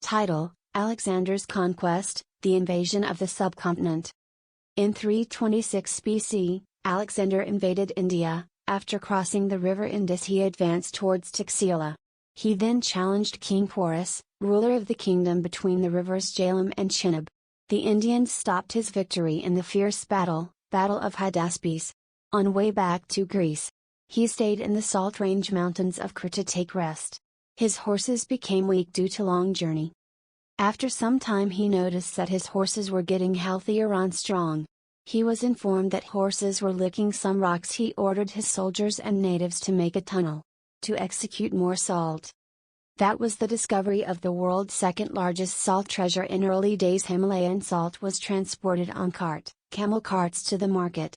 Title: Alexander's Conquest, the Invasion of the Subcontinent. In 326 BC, Alexander invaded India. After crossing the river Indus he advanced towards Taxila. He then challenged King Porus, ruler of the kingdom between the rivers Jhelum and Chenab. The Indians stopped his victory in the fierce Battle of Hydaspes. On way back to Greece, he stayed in the Salt Range mountains of Crete to take rest. His horses became weak due to long journey. After some time he noticed that his horses were getting healthier and strong. He was informed that horses were licking some rocks. He ordered his soldiers and natives to make a tunnel to execute more salt. That was the discovery of the world's second largest salt treasure. In early days Himalayan salt was transported on camel carts to the market.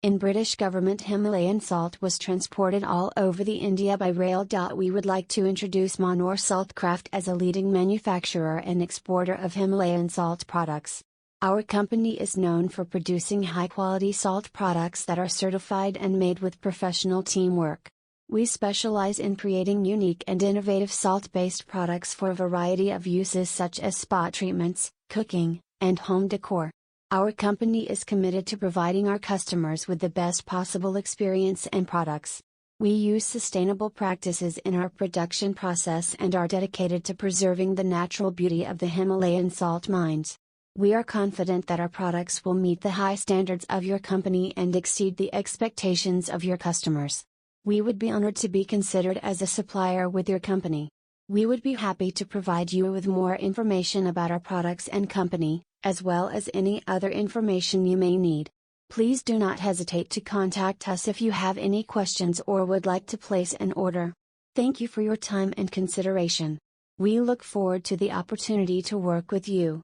In British government Himalayan salt was transported all over the India by rail. We would like to introduce Mahnoor Salt Craft as a leading manufacturer and exporter of Himalayan salt products. Our company is known for producing high-quality salt products that are certified and made with professional teamwork. We specialize in creating unique and innovative salt-based products for a variety of uses such as spa treatments, cooking, and home decor. Our company is committed to providing our customers with the best possible experience and products. We use sustainable practices in our production process and are dedicated to preserving the natural beauty of the Himalayan salt mines. We are confident that our products will meet the high standards of your company and exceed the expectations of your customers. We would be honored to be considered as a supplier with your company. We would be happy to provide you with more information about our products and company, as well as any other information you may need. Please do not hesitate to contact us if you have any questions or would like to place an order. Thank you for your time and consideration. We look forward to the opportunity to work with you.